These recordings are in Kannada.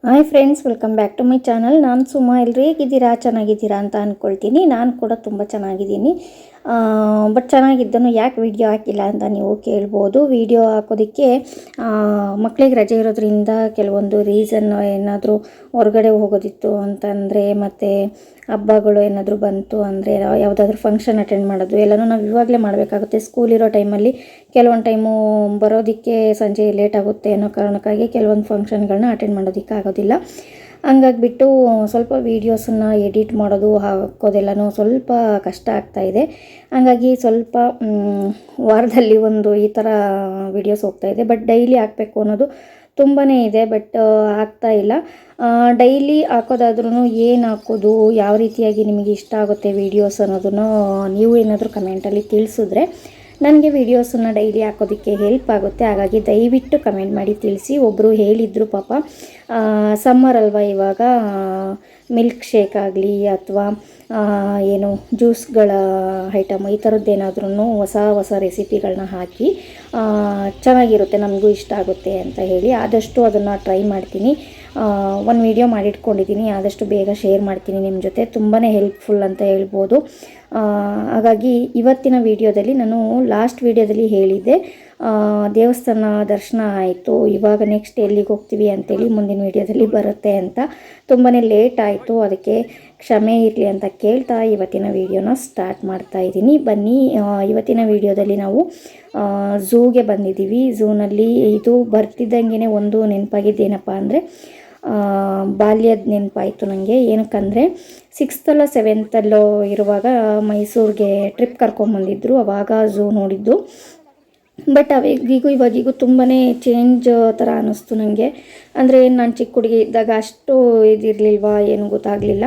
Hi friends, welcome back to my channel. ನಾನು ಸುಮಾ. ಎಲ್ಲರೂ ಹೇಗಿದ್ದೀರಾ? ಚೆನ್ನಾಗಿದ್ದೀರಾ ಅಂತ ಅಂದ್ಕೊಳ್ತೀನಿ. ನಾನು ಕೂಡ ತುಂಬ ಚೆನ್ನಾಗಿದ್ದೀನಿ. ಬಟ್ ಚೆನ್ನಾಗಿದ್ದನು ಯಾಕೆ ವಿಡಿಯೋ ಹಾಕಿಲ್ಲ ಅಂತ ನೀವು ಕೇಳ್ಬೋದು. ವಿಡಿಯೋ ಹಾಕೋದಕ್ಕೆ ಮಕ್ಕಳಿಗೆ ರಜೆ ಇರೋದ್ರಿಂದ ಕೆಲವೊಂದು ರೀಸನ್, ಏನಾದರೂ ಹೊರಗಡೆ ಹೋಗೋದಿತ್ತು ಅಂತಂದರೆ, ಮತ್ತು ಹಬ್ಬಗಳು ಏನಾದರೂ ಬಂತು ಅಂದರೆ, ಯಾವುದಾದ್ರೂ ಫಂಕ್ಷನ್ ಅಟೆಂಡ್ ಮಾಡೋದು ಎಲ್ಲನೂ ನಾವು ಇವಾಗಲೇ ಮಾಡಬೇಕಾಗುತ್ತೆ. ಸ್ಕೂಲ್ ಇರೋ ಟೈಮಲ್ಲಿ ಕೆಲವೊಂದು ಟೈಮು ಬರೋದಕ್ಕೆ ಸಂಜೆ ಲೇಟ್ ಆಗುತ್ತೆ ಅನ್ನೋ ಕಾರಣಕ್ಕಾಗಿ ಕೆಲವೊಂದು ಫಂಕ್ಷನ್ಗಳನ್ನ ಅಟೆಂಡ್ ಮಾಡೋದಕ್ಕೆ ಆಗೋದಿಲ್ಲ. ಹಂಗಾಗಿಬಿಟ್ಟು ಸ್ವಲ್ಪ ವೀಡಿಯೋಸನ್ನು ಎಡಿಟ್ ಮಾಡೋದು ಹಾಕೋದೆಲ್ಲನೂ ಸ್ವಲ್ಪ ಕಷ್ಟ ಆಗ್ತಾಯಿದೆ. ಹಂಗಾಗಿ ಸ್ವಲ್ಪ ವಾರದಲ್ಲಿ ಒಂದು ಈ ಥರ ವೀಡಿಯೋಸ್ ಹೋಗ್ತಾಯಿದೆ. ಬಟ್ ಡೈಲಿ ಹಾಕಬೇಕು ಅನ್ನೋದು ತುಂಬಾ ಇದೆ, ಬಟ್ ಆಗ್ತಾ ಇಲ್ಲ. ಡೈಲಿ ಹಾಕೋದಾದ್ರೂ ಏನು ಹಾಕೋದು, ಯಾವ ರೀತಿಯಾಗಿ ನಿಮಗೆ ಇಷ್ಟ ಆಗುತ್ತೆ ವೀಡಿಯೋಸ್ ಅನ್ನೋದನ್ನು ನೀವು ಏನಾದರೂ ಕಮೆಂಟಲ್ಲಿ ತಿಳಿಸಿದ್ರೆ ನನಗೆ ವೀಡಿಯೋಸನ್ನು ಡೈಲಿ ಹಾಕೋದಕ್ಕೆ ಹೆಲ್ಪ್ ಆಗುತ್ತೆ. ಹಾಗಾಗಿ ದಯವಿಟ್ಟು ಕಮೆಂಟ್ ಮಾಡಿ ತಿಳಿಸಿ. ಒಬ್ಬರು ಹೇಳಿದರು ಪಾಪ, ಸಮ್ಮರ್ ಅಲ್ವಾ ಇವಾಗ, ಮಿಲ್ಕ್ ಶೇಕ್ ಆಗಲಿ ಅಥವಾ ಏನು ಜ್ಯೂಸ್ಗಳ ಐಟಮ್ ಈ ಥರದ್ದೇನಾದ್ರೂ ಹೊಸ ಹೊಸ ರೆಸಿಪಿಗಳನ್ನ ಹಾಕಿ ಚೆನ್ನಾಗಿರುತ್ತೆ, ನಮಗೂ ಇಷ್ಟ ಆಗುತ್ತೆ ಅಂತ ಹೇಳಿ ಆದಷ್ಟು ಅದನ್ನು ಟ್ರೈ ಮಾಡ್ತೀನಿ. ಒಂದು ವಿಡಿಯೋ ಮಾಡಿಟ್ಕೊಂಡಿದ್ದೀನಿ, ಆದಷ್ಟು ಬೇಗ ಶೇರ್ ಮಾಡ್ತೀನಿ ನಿಮ್ಮ ಜೊತೆ. ತುಂಬಾ ಹೆಲ್ಪ್ಫುಲ್ ಅಂತ ಹೇಳ್ಬೋದು. ಹಾಗಾಗಿ ಇವತ್ತಿನ ವಿಡಿಯೋದಲ್ಲಿ ನಾನು ಲಾಸ್ಟ್ ವಿಡಿಯೋದಲ್ಲಿ ಹೇಳಿದ್ದೆ, ದೇವಸ್ಥಾನ ದರ್ಶನ ಆಯಿತು, ಇವಾಗ ನೆಕ್ಸ್ಟ್ ಎಲ್ಲಿಗೆ ಹೋಗ್ತೀವಿ ಅಂತೇಳಿ ಮುಂದಿನ ವಿಡಿಯೋದಲ್ಲಿ ಬರುತ್ತೆ ಅಂತ. ತುಂಬಾ ಲೇಟ್ ಆಯಿತು, ಅದಕ್ಕೆ ಕ್ಷಮೆ ಇರಲಿ ಅಂತ ಕೇಳ್ತಾ ಇವತ್ತಿನ ವಿಡಿಯೋನ ಸ್ಟಾರ್ಟ್ ಮಾಡ್ತಾ ಇದ್ದೀನಿ. ಬನ್ನಿ, ಇವತ್ತಿನ ವಿಡಿಯೋದಲ್ಲಿ ನಾವು ಝೂಗೆ ಬಂದಿದ್ದೀವಿ. ಝೂನಲ್ಲಿ ಇದು ಬರ್ತಿದ್ದಂಗೆ ಒಂದು ನೆನಪಾಗಿದ್ದೇನಪ್ಪ ಅಂದರೆ, ಬಾಲ್ಯದ ನೆನಪಾಯಿತು ನನಗೆ. ಏನಕ್ಕಂದರೆ 6th 7th ಇರುವಾಗ ಮೈಸೂರಿಗೆ ಟ್ರಿಪ್ ಕರ್ಕೊಂಬಂದಿದ್ರು, ಆವಾಗ ಝೂ ನೋಡಿದ್ದು. ಬಟ್ ಇವಾಗಿಗೂ ತುಂಬಾ ಚೇಂಜ್ ಥರ ಅನ್ನಿಸ್ತು ನನಗೆ. ಅಂದರೆ ನಾನು ಚಿಕ್ಕ ಹುಡುಗಿ ಇದ್ದಾಗ ಅಷ್ಟು ಇದಿರಲಿಲ್ವಾ, ಏನು ಗೊತ್ತಾಗಲಿಲ್ಲ.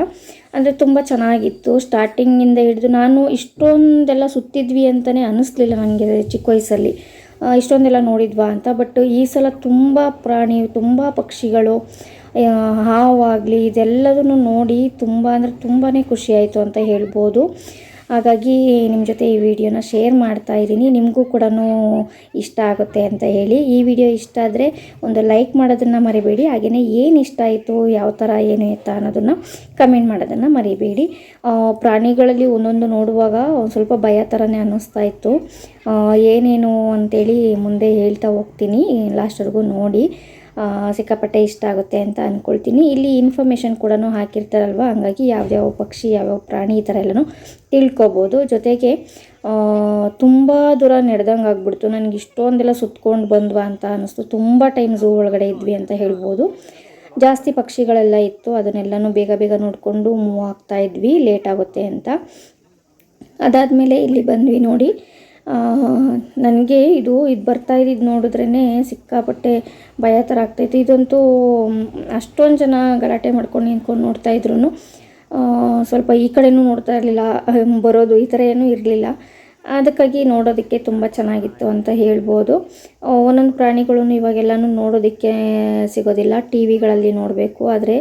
ಅಂದರೆ ತುಂಬ ಚೆನ್ನಾಗಿತ್ತು. ಸ್ಟಾರ್ಟಿಂಗಿಂದ ಹಿಡಿದು ನಾನು ಇಷ್ಟೊಂದೆಲ್ಲ ಸುತ್ತಿದ್ವಿ ಅಂತಲೇ ಅನ್ನಿಸ್ಲಿಲ್ಲ ನನಗೆ ಚಿಕ್ಕ ವಯಸ್ಸಲ್ಲಿ, ಇಷ್ಟೊಂದೆಲ್ಲ ನೋಡಿದ್ವಾ ಅಂತ. ಬಟ್ ಈ ಸಲ ತುಂಬ ಪ್ರಾಣಿ, ತುಂಬ ಪಕ್ಷಿಗಳು, ಹಾವಾಗಲಿ ಇದೆಲ್ಲದನ್ನು ನೋಡಿ ತುಂಬ ಅಂದರೆ ತುಂಬಾ ಖುಷಿಯಾಯಿತು ಅಂತ ಹೇಳ್ಬೋದು. ಹಾಗಾಗಿ ನಿಮ್ಮ ಜೊತೆ ಈ ವಿಡಿಯೋನ ಶೇರ್ ಮಾಡ್ತಾ ಇದ್ದೀನಿ, ನಿಮಗೂ ಕೂಡ ಇಷ್ಟ ಆಗುತ್ತೆ ಅಂತ ಹೇಳಿ. ಈ ವಿಡಿಯೋ ಇಷ್ಟ ಆದರೆ ಒಂದು ಲೈಕ್ ಮಾಡೋದನ್ನು ಮರಿಬೇಡಿ. ಹಾಗೆಯೇ ಏನು ಇಷ್ಟ ಆಯಿತು, ಯಾವ ಥರ ಏನು ಎತ್ತಾ ಅನ್ನೋದನ್ನು ಕಮೆಂಟ್ ಮಾಡೋದನ್ನು ಮರಿಬೇಡಿ. ಪ್ರಾಣಿಗಳಲ್ಲಿ ಒಂದೊಂದು ನೋಡುವಾಗ ಒಂದು ಸ್ವಲ್ಪ ಭಯ ಥರನೇ ಅನ್ನಿಸ್ತಾ ಇತ್ತು. ಏನೇನು ಅಂತೇಳಿ ಮುಂದೆ ಹೇಳ್ತಾ ಹೋಗ್ತೀನಿ, ಲಾಸ್ಟ್ವರೆಗೂ ನೋಡಿ. ಸಿಕ್ಕಾಪಟ್ಟೆ ಇಷ್ಟ ಆಗುತ್ತೆ ಅಂತ ಅಂದ್ಕೊಳ್ತೀನಿ. ಇಲ್ಲಿ ಇನ್ಫಾರ್ಮೇಷನ್ ಕೂಡ ಹಾಕಿರ್ತಾರಲ್ವ, ಹಂಗಾಗಿ ಯಾವ್ಯಾವ ಪಕ್ಷಿ, ಯಾವ್ಯಾವ ಪ್ರಾಣಿ ಈ ಥರ ಎಲ್ಲನೂ ತಿಳ್ಕೊಬೋದು. ಜೊತೆಗೆ ತುಂಬ ದೂರ ನಡೆದಂಗೆ ಆಗ್ಬಿಡ್ತು ನನಗೆ. ಇಷ್ಟೊಂದೆಲ್ಲ ಸುತ್ಕೊಂಡು ಬಂದ್ವಾ ಅಂತ ಅನ್ನಿಸ್ತು. ತುಂಬ ಟೈಮ್ ಝೂ ಒಳಗಡೆ ಇದ್ವಿ ಅಂತ ಹೇಳ್ಬೋದು. ಜಾಸ್ತಿ ಪಕ್ಷಿಗಳೆಲ್ಲ ಇತ್ತು, ಅದನ್ನೆಲ್ಲನೂ ಬೇಗ ಬೇಗ ನೋಡಿಕೊಂಡು ಮೂವ್ ಆಗ್ತಾ ಇದ್ವಿ, ಲೇಟ್ ಆಗುತ್ತೆ ಅಂತ. ಅದಾದಮೇಲೆ ಇಲ್ಲಿ ಬಂದ್ವಿ ನೋಡಿ. ನನಗೆ ಇದು ಬರ್ತಾ ಇದ್ದಿದ್ದು ನೋಡಿದ್ರೇ ಸಿಕ್ಕಾಪಟ್ಟೆ ಭಯ ಥರ ಆಗ್ತಾಯಿತ್ತು. ಇದಂತೂ ಅಷ್ಟೊಂದು ಜನ ಗಲಾಟೆ ಮಾಡ್ಕೊಂಡು ನಿಂತ್ಕೊಂಡು ನೋಡ್ತಾಯಿದ್ರು. ಸ್ವಲ್ಪ ಈ ಕಡೆನೂ ನೋಡ್ತಾ ಇರಲಿಲ್ಲ, ಬರೋದು ಈ ಥರ ಏನೂ ಇರಲಿಲ್ಲ. ಅದಕ್ಕಾಗಿ ನೋಡೋದಕ್ಕೆ ತುಂಬ ಚೆನ್ನಾಗಿತ್ತು ಅಂತ ಹೇಳ್ಬೋದು. ಒಂದೊಂದು ಪ್ರಾಣಿಗಳೂ ಇವಾಗೆಲ್ಲನೂ ನೋಡೋದಕ್ಕೆ ಸಿಗೋದಿಲ್ಲ, ಟಿ ವಿಗಳಲ್ಲಿ ನೋಡಬೇಕು. ಆದರೆ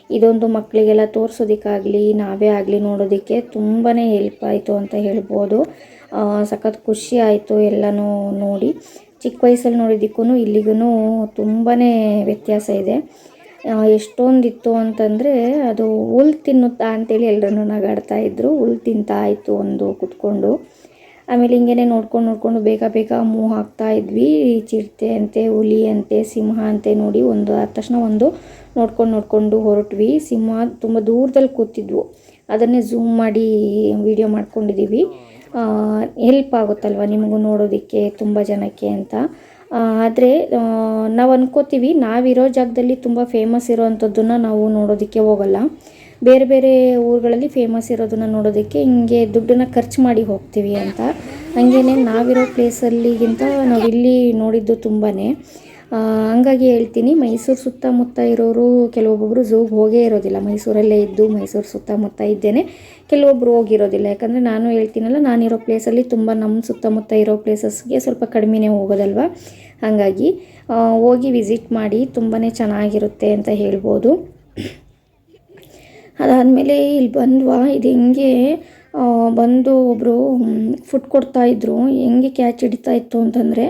ಇದೊಂದು ಮಕ್ಕಳಿಗೆಲ್ಲ ತೋರಿಸೋದಕ್ಕಾಗಲಿ, ನಾವೇ ಆಗಲಿ ನೋಡೋದಕ್ಕೆ ತುಂಬಾ ಹೆಲ್ಪ್ ಆಯಿತು ಅಂತ ಹೇಳ್ಬೋದು. ಸಖತ್ ಖುಷಿ ಆಯಿತು ಎಲ್ಲನೂ ನೋಡಿ. ಚಿಕ್ಕ ವಯಸ್ಸಲ್ಲಿ ನೋಡಿದ್ದಕ್ಕೂ ಇಲ್ಲಿಗೂ ತುಂಬಾ ವ್ಯತ್ಯಾಸ ಇದೆ. ಎಷ್ಟೊಂದಿತ್ತು ಅಂತಂದರೆ, ಅದು ಹುಲ್ ತಿನ್ನುತ್ತಾ ಅಂತೇಳಿ ಎಲ್ಲರೂ ನಗಾಡ್ತಾಯಿದ್ರು. ಹುಲ್ ತಿಂತಾ ಇತ್ತು ಒಂದು ಕುತ್ಕೊಂಡು. ಆಮೇಲೆ ಹಿಂಗೇ ನೋಡ್ಕೊಂಡು ಬೇಗ ಬೇಗ ಮೂವ್ ಆಗ್ತಾ ಇದ್ವಿ. ಚಿರತೆ ಅಂತೆ, ಹುಲಿ ಅಂತೆ, ಸಿಂಹ ಅಂತೆ ನೋಡಿ ಒಂದು ಆದ ತಕ್ಷಣ ಒಂದು ನೋಡ್ಕೊಂಡು ಹೊರಟ್ವಿ. ಸಿಂಹ ತುಂಬ ದೂರದಲ್ಲಿ ಕೂತಿದ್ವು, ಅದನ್ನೇ ಝೂಮ್ ಮಾಡಿ ವಿಡಿಯೋ ಮಾಡ್ಕೊಂಡಿದ್ದೀವಿ. ಹೆಲ್ಪ್ ಆಗುತ್ತಲ್ವ ನಿಮಗೂ ನೋಡೋದಕ್ಕೆ ತುಂಬ ಜನಕ್ಕೆ ಅಂತ. ಆದರೆ ನಾವು ಅನ್ಕೋತೀವಿ, ನಾವಿರೋ ಜಾಗದಲ್ಲಿ ತುಂಬ ಫೇಮಸ್ ಇರೋವಂಥದ್ದನ್ನು ನಾವು ನೋಡೋದಕ್ಕೆ ಹೋಗಲ್ಲ. ಬೇರೆ ಬೇರೆ ಊರುಗಳಲ್ಲಿ ಫೇಮಸ್ ಇರೋದನ್ನು ನೋಡೋದಕ್ಕೆ ಹಿಂಗೆ ದುಡ್ಡನ್ನು ಖರ್ಚು ಮಾಡಿ ಹೋಗ್ತೀವಿ ಅಂತ. ಹಾಗೇನೆ ನಾವಿರೋ ಪ್ಲೇಸಲ್ಲಿಗಿಂತ ನಾವಿಲ್ಲಿ ನೋಡಿದ್ದು ತುಂಬಾ. ಹಂಗಾಗಿ ಹೇಳ್ತೀನಿ, ಮೈಸೂರು ಸುತ್ತಮುತ್ತ ಇರೋರು ಕೆಲವೊಬ್ಬೊಬ್ಬರು ಝೂಗೆ ಹೋಗೇ ಇರೋದಿಲ್ಲ. ಮೈಸೂರಲ್ಲೇ ಇದ್ದು ಮೈಸೂರು ಸುತ್ತಮುತ್ತ ಇದ್ದೇನೆ ಕೆಲವೊಬ್ಬರು ಹೋಗಿರೋದಿಲ್ಲ. ಯಾಕಂದರೆ ನಾನು ಹೇಳ್ತೀನಲ್ಲ, ನಾನಿರೋ ಪ್ಲೇಸಲ್ಲಿ ತುಂಬ, ನಮ್ಮ ಸುತ್ತಮುತ್ತ ಇರೋ ಪ್ಲೇಸಸ್ಗೆ ಸ್ವಲ್ಪ ಕಡಿಮೆನೇ ಹೋಗೋದಲ್ವ. ಹಾಗಾಗಿ ಹೋಗಿ ವಿಸಿಟ್ ಮಾಡಿ, ತುಂಬಾ ಚೆನ್ನಾಗಿರುತ್ತೆ ಅಂತ ಹೇಳ್ಬೋದು. ಅದಾದಮೇಲೆ ಇಲ್ಲಿ ಬಂದ್ವಾ, ಇದು ಹೆಂಗೆ ಬಂದು ಒಬ್ಬರು ಫುಡ್ ಕೊಡ್ತಾಯಿದ್ರು. ಹೆಂಗೆ ಕ್ಯಾಚ್ ಹಿಡಿತಾಯಿತ್ತು ಅಂತಂದರೆ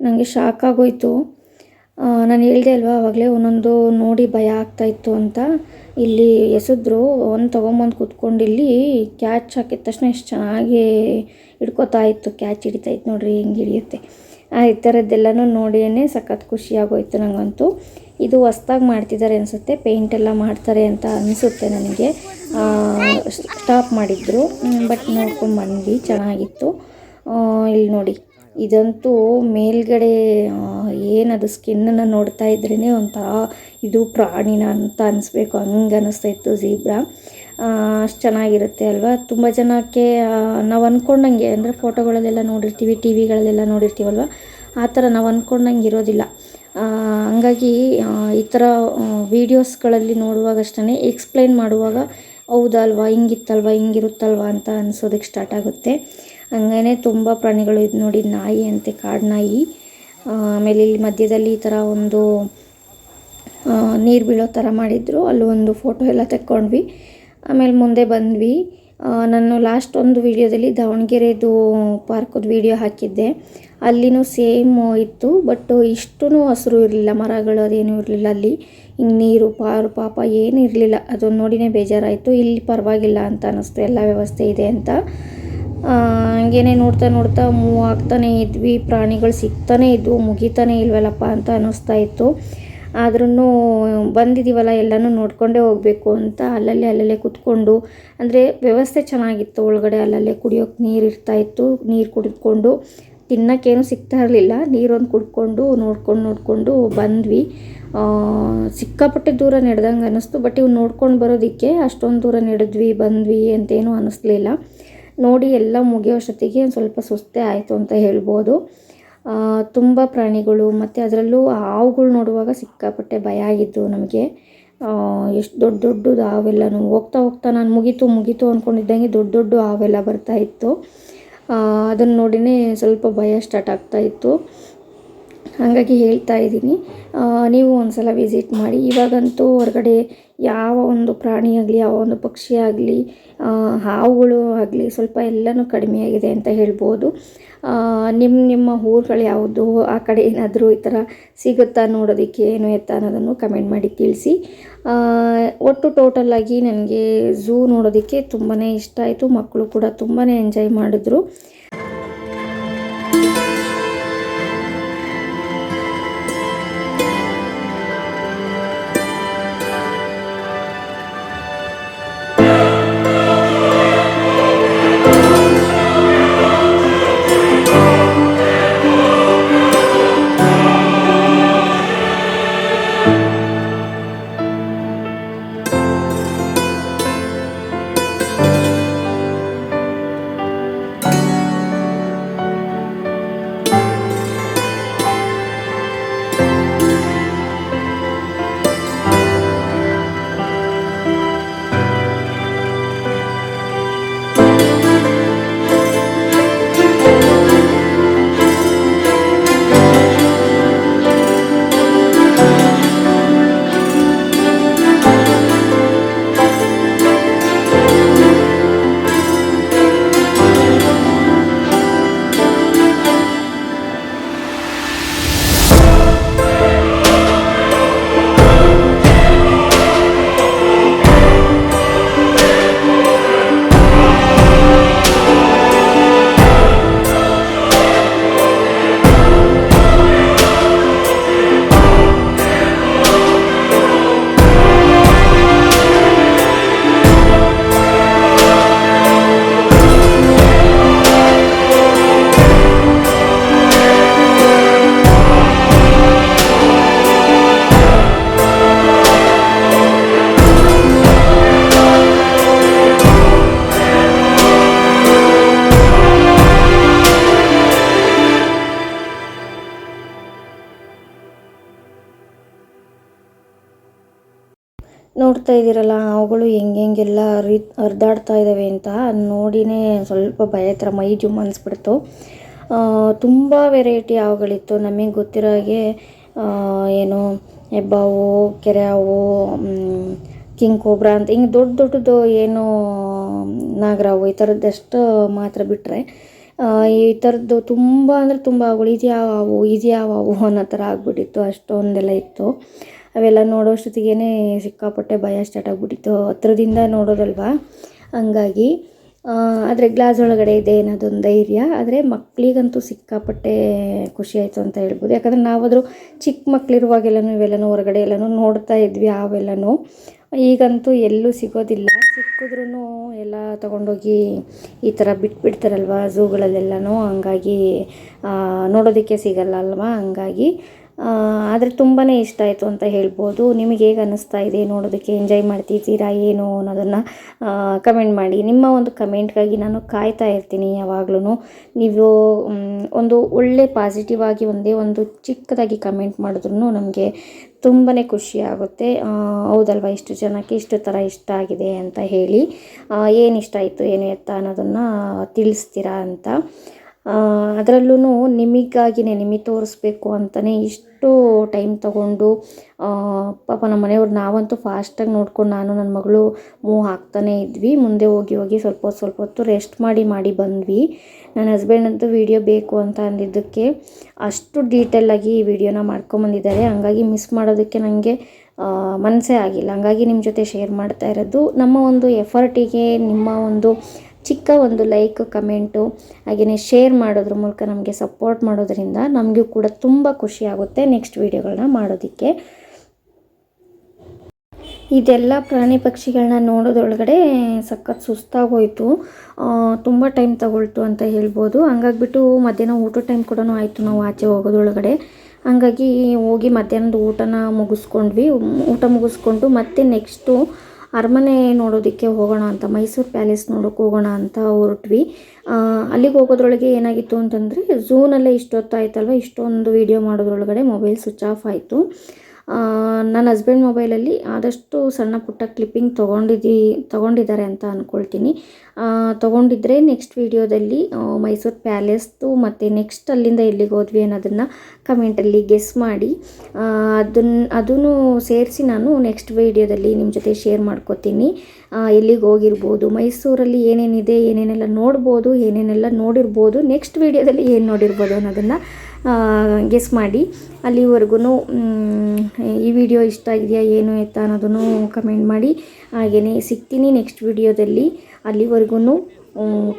ನನಗೆ ಶಾಕ್ ಆಗೋಯಿತು. ನಾನು ಹೇಳಿದೆ ಅಲ್ವಾ ಆವಾಗಲೇ ಒಂದೊಂದು ನೋಡಿ ಭಯ ಆಗ್ತಾಯಿತ್ತು ಅಂತ. ಇಲ್ಲಿ ಎಸೆದ್ರು ಒಂದು ತೊಗೊಂಬಂದು ಕೂತ್ಕೊಂಡು ಇಲ್ಲಿ ಕ್ಯಾಚ್ ಹಾಕಿದ ತಕ್ಷಣ ಎಷ್ಟು ಚೆನ್ನಾಗಿ ಹಿಡ್ಕೊತಾ ಇತ್ತು, ಕ್ಯಾಚ್ ಹಿಡಿತಾಯಿತ್ತು ನೋಡ್ರಿ ಹೆಂಗೆ ಹಿಡಿಯುತ್ತೆ. ಈ ಥರದ್ದೆಲ್ಲನೂ ನೋಡಿಯೇ ಸಖತ್ ಖುಷಿಯಾಗೋಯ್ತು ನನಗಂತೂ. ಇದು ಹೊಸ್ದಾಗಿ ಮಾಡ್ತಿದ್ದಾರೆ ಅನಿಸುತ್ತೆ, ಪೇಂಟ್ ಎಲ್ಲ ಮಾಡ್ತಾರೆ ಅಂತ ಅನಿಸುತ್ತೆ ನನಗೆ. ಸ್ಟಾಪ್ ಮಾಡಿದ್ರು, ಬಟ್ ನೋಡ್ಕೊಂಡು ಬಂದ್ವಿ, ಚೆನ್ನಾಗಿತ್ತು. ಇಲ್ಲಿ ನೋಡಿ, ಇದಂತೂ ಮೇಲ್ಗಡೆ ಏನದು ಸ್ಕಿನ್ನನ್ನು ನೋಡ್ತಾ ಇದ್ರೇ ಒಂಥರ ಇದು ಪ್ರಾಣಿನ ಅಂತ ಅನಿಸ್ಬೇಕು, ಹಂಗೆ ಅನ್ನಿಸ್ತಾ ಇತ್ತು ಝೀಬ್ರಾ. ಅಷ್ಟು ಚೆನ್ನಾಗಿರುತ್ತೆ ಅಲ್ವಾ. ತುಂಬ ಜನಕ್ಕೆ ನಾವು ಅಂದ್ಕೊಂಡಂಗೆ, ಅಂದರೆ ಫೋಟೋಗಳಲ್ಲೆಲ್ಲ ನೋಡಿರ್ತೀವಿ, ಟಿ ವಿಗಳಲ್ಲೆಲ್ಲ ನೋಡಿರ್ತೀವಲ್ವ, ಆ ಥರ ನಾವು ಅಂದ್ಕೊಂಡಂಗೆ ಇರೋದಿಲ್ಲ. ಹಂಗಾಗಿ ಈ ಥರ ವೀಡಿಯೋಸ್ಗಳಲ್ಲಿ ನೋಡುವಾಗಷ್ಟೇ ಎಕ್ಸ್ಪ್ಲೈನ್ ಮಾಡುವಾಗ ಹೌದಲ್ವಾ, ಹಿಂಗಿತ್ತಲ್ವ, ಹಿಂಗಿರುತ್ತಲ್ವ ಅಂತ ಅನಿಸೋದಕ್ಕೆ ಸ್ಟಾರ್ಟ್ ಆಗುತ್ತೆ. ಹಂಗೇ ತುಂಬ ಪ್ರಾಣಿಗಳು ಇದು ನೋಡಿ, ನಾಯಿ ಅಂತೆ, ಕಾಡು ನಾಯಿ. ಆಮೇಲೆ ಇಲ್ಲಿ ಮಧ್ಯದಲ್ಲಿ ಈ ಥರ ಒಂದು ನೀರು ಬೀಳೋ ಥರ ಮಾಡಿದ್ರು, ಅಲ್ಲೂ ಒಂದು ಫೋಟೋ ಎಲ್ಲ ತೆಕ್ಕೊಂಡ್ವಿ. ಆಮೇಲೆ ಮುಂದೆ ಬಂದ್ವಿ. ನಾನು ಲಾಸ್ಟ್ ಒಂದು ವೀಡಿಯೋದಲ್ಲಿ ದಾವಣಗೆರೆದು ಪಾರ್ಕದ ವೀಡಿಯೋ ಹಾಕಿದ್ದೆ, ಅಲ್ಲಿನೂ ಸೇಮ್ ಇತ್ತು. ಬಟ್ ಇಷ್ಟೂ ಹಸಿರು ಇರಲಿಲ್ಲ, ಮರಗಳು ಅದೇನೂ ಇರಲಿಲ್ಲ ಅಲ್ಲಿ. ಹಿಂಗೆ ನೀರು ಪಾಪ ಏನೂ ಇರಲಿಲ್ಲ. ಅದನ್ನು ನೋಡಿನೇ ಬೇಜಾರಾಯಿತು. ಇಲ್ಲಿ ಪರವಾಗಿಲ್ಲ ಅಂತ ಅನ್ನಿಸ್ತು, ಎಲ್ಲ ವ್ಯವಸ್ಥೆ ಇದೆ ಅಂತ. ಹಂಗೇನೆ ನೋಡ್ತಾ ಮೂವ್ ಆಗ್ತಾನೆ ಇದ್ವಿ, ಪ್ರಾಣಿಗಳು ಸಿಗ್ತಾನೆ ಇದ್ವು, ಮುಗಿತಾನೆ ಇಲ್ವಲ್ಲಪ್ಪ ಅಂತ ಅನ್ನಿಸ್ತಾ ಇತ್ತು. ಆದ್ರೂ ಬಂದಿದ್ದೀವಲ್ಲ, ಎಲ್ಲನೂ ನೋಡ್ಕೊಂಡೇ ಹೋಗಬೇಕು ಅಂತ ಅಲ್ಲಲ್ಲೇ ಕೂತ್ಕೊಂಡು, ಅಂದರೆ ವ್ಯವಸ್ಥೆ ಚೆನ್ನಾಗಿತ್ತು ಒಳಗಡೆ. ಅಲ್ಲಲ್ಲೇ ಕುಡಿಯೋಕ್ಕೆ ನೀರು ಇರ್ತಾಯಿತ್ತು, ನೀರು ಕುಡಿದ್ಕೊಂಡು, ತಿನ್ನೋಕ್ಕೇನು ಸಿಗ್ತಾ ಇರಲಿಲ್ಲ, ನೀರೊಂದು ಕುಡ್ಕೊಂಡು ನೋಡ್ಕೊಂಡು ಬಂದ್ವಿ. ಸಿಕ್ಕಾಪಟ್ಟೆ ದೂರ ನಡೆದಂಗೆ ಅನ್ನಿಸ್ತು. ಬಟ್ ಇವು ನೋಡ್ಕೊಂಡು ಬರೋದಕ್ಕೆ ಅಷ್ಟೊಂದು ದೂರ ನಡೆದ್ವಿ ಬಂದ್ವಿ ಅಂತೇನೂ ಅನ್ನಿಸ್ಲಿಲ್ಲ. ನೋಡಿ ಎಲ್ಲ ಮುಗಿಯೋಷ್ಟೊತ್ತಿಗೆ ಒಂದು ಸ್ವಲ್ಪ ಸುಸ್ತೇ ಆಯಿತು ಅಂತ ಹೇಳ್ಬೋದು. ತುಂಬ ಪ್ರಾಣಿಗಳು, ಮತ್ತು ಅದರಲ್ಲೂ ಹಾವುಗಳು ನೋಡುವಾಗ ಸಿಕ್ಕಾಪಟ್ಟೆ ಭಯ ಆಗಿದ್ದು ನಮಗೆ. ಎಷ್ಟು ದೊಡ್ಡದು ಹಾವೆಲ್ಲನೂ ಹೋಗ್ತಾ ನಾನು ಮುಗೀತು ಅಂದ್ಕೊಂಡಿದ್ದಂಗೆ ದೊಡ್ಡ ಹಾವೆಲ್ಲ ಬರ್ತಾಯಿತ್ತು. ಅದನ್ನು ನೋಡಿನೇ ಸ್ವಲ್ಪ ಭಯ ಸ್ಟಾರ್ಟ್ ಆಗ್ತಾಯಿತ್ತು. ಹಾಗಾಗಿ ಹೇಳ್ತಾ ಇದ್ದೀನಿ, ನೀವು ಒಂದು ಸಲ ವಿಸಿಟ್ ಮಾಡಿ. ಇವಾಗಂತೂ ಹೊರಗಡೆ ಯಾವ ಒಂದು ಪ್ರಾಣಿ ಆಗಲಿ, ಯಾವ ಒಂದು ಪಕ್ಷಿ ಆಗಲಿ, ಹಾವುಗಳು ಆಗಲಿ, ಸ್ವಲ್ಪ ಎಲ್ಲನೂ ಕಡಿಮೆಯಾಗಿದೆ ಅಂತ ಹೇಳ್ಬೋದು. ನಿಮ್ಮ ಊರುಗಳು ಯಾವುದು, ಆ ಕಡೆ ಏನಾದರೂ ಈ ಥರ ಸಿಗುತ್ತಾ ನೋಡೋದಕ್ಕೆ, ಏನು ಎತ್ತ ಅನ್ನೋದನ್ನು ಕಮೆಂಟ್ ಮಾಡಿ ತಿಳಿಸಿ. ಒಟ್ಟು ಟೋಟಲಾಗಿ ನನಗೆ ಝೂ ನೋಡೋದಕ್ಕೆ ತುಂಬಾ ಇಷ್ಟ ಆಯಿತು. ಮಕ್ಕಳು ಕೂಡ ತುಂಬಾ ಎಂಜಾಯ್ ಮಾಡಿದ್ರು. ನೋಡ್ತಾ ಇದ್ದೀರಲ್ಲ ಅವುಗಳು ಹೆಂಗೆಲ್ಲ ಹರಿದಾಡ್ತಾ ಇದ್ದಾವೆ ಅಂತ ನೋಡಿನೇ ಸ್ವಲ್ಪ ಭಯ ಥರ ಮೈ ಜುಮ್ ಅನಿಸ್ಬಿಡ್ತು. ತುಂಬ ವೆರೈಟಿ ಹಾವುಗಳಿತ್ತು. ನಮಗೆ ಗೊತ್ತಿರೋ ಹಾಗೆ ಏನು ಹೆಬ್ಬಾವು, ಕೆರೆ ಹಾವು, ಕಿಂಗ್ ಕೋಬ್ರಾ ಅಂತ ಹಿಂಗೆ ದೊಡ್ಡದು ಏನು ನಾಗರಾವು ಈ ಥರದ್ದಷ್ಟು ಮಾತ್ರ ಬಿಟ್ಟರೆ ಈ ಥರದ್ದು ತುಂಬ ಅಂದರೆ ತುಂಬ ಇದ್ಯಾವು ಅನ್ನೋ ಥರ ಆಗ್ಬಿಟ್ಟಿತ್ತು. ಅಷ್ಟೊಂದೆಲ್ಲ ಇತ್ತು. ಅವೆಲ್ಲ ನೋಡೋಷ್ಟೊತ್ತಿಗೆ ಸಿಕ್ಕಾಪಟ್ಟೆ ಭಯ ಸ್ಟಾರ್ಟ್ ಆಗಿಬಿಟ್ಟಿತ್ತು, ಹತ್ರದಿಂದ ನೋಡೋದಲ್ವಾ. ಹಂಗಾಗಿ ಆದರೆ ಗ್ಲಾಸ್ ಒಳಗಡೆ ಇದೆ ಅನ್ನೋದೊಂದು ಧೈರ್ಯ. ಆದರೆ ಮಕ್ಕಳಿಗಂತೂ ಸಿಕ್ಕಾಪಟ್ಟೆ ಖುಷಿ ಆಯಿತು ಅಂತ ಹೇಳ್ಬೋದು. ಯಾಕಂದರೆ ನಾವಾದರೂ ಚಿಕ್ಕ ಮಕ್ಕಳಿರುವಾಗೆಲ್ಲನೂ ಇವೆಲ್ಲನೂ ಹೊರಗಡೆ ಎಲ್ಲನೂ ನೋಡ್ತಾ ಇದ್ವಿ. ಅವೆಲ್ಲನೂ ಈಗಂತೂ ಎಲ್ಲೂ ಸಿಗೋದಿಲ್ಲ. ಸಿಕ್ಕಿದ್ರೂ ಎಲ್ಲ ತೊಗೊಂಡೋಗಿ ಈ ಥರ ಬಿಟ್ಬಿಡ್ತಾರಲ್ವ ಝೂಗಳಲ್ಲೆಲ್ಲನೂ. ಹಂಗಾಗಿ ನೋಡೋದಕ್ಕೆ ಸಿಗಲ್ಲ ಅಲ್ವಾ. ಹಂಗಾಗಿ ಆದರೆ ತುಂಬಾ ಇಷ್ಟ ಆಯಿತು ಅಂತ ಹೇಳ್ಬೋದು. ನಿಮಗೆ ಹೇಗೆ ಅನ್ನಿಸ್ತಾ ಇದೆ, ನೋಡೋದಕ್ಕೆ ಎಂಜಾಯ್ ಮಾಡ್ತಿದ್ದೀರಾ ಏನು ಅನ್ನೋದನ್ನು ಕಮೆಂಟ್ ಮಾಡಿ. ನಿಮ್ಮ ಒಂದು ಕಮೆಂಟ್ಗಾಗಿ ನಾನು ಕಾಯ್ತಾ ಇರ್ತೀನಿ ಯಾವಾಗ್ಲೂ. ನೀವು ಒಂದು ಒಳ್ಳೆ ಪಾಸಿಟಿವ್ ಆಗಿ ಒಂದೇ ಒಂದು ಚಿಕ್ಕದಾಗಿ ಕಮೆಂಟ್ ಮಾಡಿದ್ರೂ ನಮಗೆ ತುಂಬಾ ಖುಷಿ ಆಗುತ್ತೆ. ಹೌದಲ್ವ, ಇಷ್ಟು ಜನಕ್ಕೆ ಇಷ್ಟು ಥರ ಇಷ್ಟ ಆಗಿದೆ ಅಂತ ಹೇಳಿ, ಏನು ಇಷ್ಟ ಆಯಿತು ಏನು ಎತ್ತ ಅನ್ನೋದನ್ನು ತಿಳಿಸ್ತೀರಾ ಅಂತ. ಅದರಲ್ಲೂ ನಿಮಗೆ ತೋರಿಸ್ಬೇಕು ಅಂತಲೇ ಇಷ್ಟು ಟೈಮ್ ತಗೊಂಡು ಪಾಪ ನಮ್ಮ ಮನೆಯವ್ರು, ನಾವಂತೂ ಫಾಸ್ಟಾಗಿ ನೋಡ್ಕೊಂಡು ನಾನು ನನ್ನ ಮಗಳು ಮೂವ್ ಹಾಕ್ತಾನೇ ಇದ್ವಿ. ಮುಂದೆ ಹೋಗಿ ಸ್ವಲ್ಪ ಹೊತ್ತು ರೆಸ್ಟ್ ಮಾಡಿ ಬಂದ್ವಿ. ನನ್ನ ಹಸ್ಬೆಂಡ್ ಅಂತೂ ವಿಡಿಯೋ ಬೇಕು ಅಂತ ಅಂದಿದ್ದಕ್ಕೆ ಅಷ್ಟು ಡೀಟೇಲಾಗಿ ಈ ವಿಡಿಯೋನ ಮಾಡ್ಕೊಂಬಂದಿದ್ದಾರೆ. ಹಂಗಾಗಿ ಮಿಸ್ ಮಾಡೋದಕ್ಕೆ ನನಗೆ ಮನಸ್ಸೇ ಆಗಿಲ್ಲ. ಹಂಗಾಗಿ ನಿಮ್ಮ ಜೊತೆ ಶೇರ್ ಮಾಡ್ತಾ ಇರೋದು. ನಮ್ಮ ಒಂದು ಎಫರ್ಟಿಗೆ ನಿಮ್ಮ ಒಂದು ಚಿಕ್ಕ ಒಂದು ಲೈಕ್, ಕಮೆಂಟು ಹಾಗೆಯೇ ಶೇರ್ ಮಾಡೋದ್ರ ಮೂಲಕ ನಮಗೆ ಸಪೋರ್ಟ್ ಮಾಡೋದ್ರಿಂದ ನಮಗೂ ಕೂಡ ತುಂಬ ಖುಷಿ ಆಗುತ್ತೆ ನೆಕ್ಸ್ಟ್ ವೀಡಿಯೋಗಳನ್ನ ಮಾಡೋದಕ್ಕೆ. ಇದೆಲ್ಲ ಪ್ರಾಣಿ ಪಕ್ಷಿಗಳನ್ನ ನೋಡೋದ್ರೊಳಗಡೆ ಸಖತ್ ಸುಸ್ತಾಗೋಯಿತು, ತುಂಬ ಟೈಮ್ ತಗೊಳ್ತು ಅಂತ ಹೇಳ್ಬೋದು. ಹಂಗಾಗ್ಬಿಟ್ಟು ಮಧ್ಯಾಹ್ನ ಊಟ ಟೈಮ್ ಕೂಡ ಆಯಿತು ನಾವು ಆಚೆ ಹೋಗೋದ್ರೊಳಗಡೆ. ಹಂಗಾಗಿ ಹೋಗಿ ಮಧ್ಯಾಹ್ನದ ಊಟ ಮುಗಿಸ್ಕೊಂಡು ಮತ್ತೆ ನೆಕ್ಸ್ಟು ಅರಮನೆ ನೋಡೋದಕ್ಕೆ ಹೋಗೋಣ ಅಂತ, ಮೈಸೂರು ಪ್ಯಾಲೇಸ್ ನೋಡೋಕ್ಕೆ ಹೋಗೋಣ ಅಂತ ಹೊರಟ್ವಿ. ಅಲ್ಲಿಗೆ ಹೋಗೋದ್ರೊಳಗೆ ಏನಾಗಿತ್ತು ಅಂತಂದರೆ, ಝೂನಲ್ಲೇ ಇಷ್ಟೊತ್ತಾಯ್ತಲ್ವ, ಇಷ್ಟೊಂದು ವೀಡಿಯೋ ಮಾಡೋದ್ರೊಳಗಡೆ ಮೊಬೈಲ್ ಸ್ವಿಚ್ ಆಫ್ ಆಯಿತು. ನನ್ನ ಹಸ್ಬೆಂಡ್ ಮೊಬೈಲಲ್ಲಿ ಆದಷ್ಟು ಸಣ್ಣ ಪುಟ್ಟ ಕ್ಲಿಪ್ಪಿಂಗ್ ತೊಗೊಂಡಿದ್ದಾರೆ ಅಂತ ಅಂದ್ಕೊಳ್ತೀನಿ. ತೊಗೊಂಡಿದ್ರೆ ನೆಕ್ಸ್ಟ್ ವೀಡಿಯೋದಲ್ಲಿ ಮೈಸೂರು ಪ್ಯಾಲೇಸ್ದು ಮತ್ತು ನೆಕ್ಸ್ಟ್ ಅಲ್ಲಿಂದ ಎಲ್ಲಿಗೆ ಹೋದ್ವಿ ಅನ್ನೋದನ್ನು ಕಮೆಂಟಲ್ಲಿ ಗೆಸ್ ಮಾಡಿ ಅದನ್ನು ಸೇರಿಸಿ ನಾನು ನೆಕ್ಸ್ಟ್ ವೀಡಿಯೋದಲ್ಲಿ ನಿಮ್ಮ ಜೊತೆ ಶೇರ್ ಮಾಡ್ಕೋತೀನಿ. ಎಲ್ಲಿಗೆ ಹೋಗಿರ್ಬೋದು, ಮೈಸೂರಲ್ಲಿ ಏನೇನಿದೆ, ಏನೇನೆಲ್ಲ ನೋಡ್ಬೋದು, ಏನೇನೆಲ್ಲ ನೋಡಿರ್ಬೋದು, ನೆಕ್ಸ್ಟ್ ವೀಡಿಯೋದಲ್ಲಿ ಏನು ನೋಡಿರ್ಬೋದು ಅನ್ನೋದನ್ನು ಗೆಸ್ ಮಾಡಿ. ಅಲ್ಲಿವರೆಗೂ ಈ ವಿಡಿಯೋ ಇಷ್ಟ ಆಗಿದೆಯಾ ಏನು ಎತ್ತ ಅನ್ನೋದನ್ನು ಕಮೆಂಟ್ ಮಾಡಿ. ಹಾಗೆಯೇ ಸಿಗ್ತೀನಿ ನೆಕ್ಸ್ಟ್ ವಿಡಿಯೋದಲ್ಲಿ. ಅಲ್ಲಿವರೆಗೂ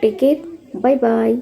ಟೇಕ್ ಕೇರ್, ಬಾಯ್ ಬಾಯ್.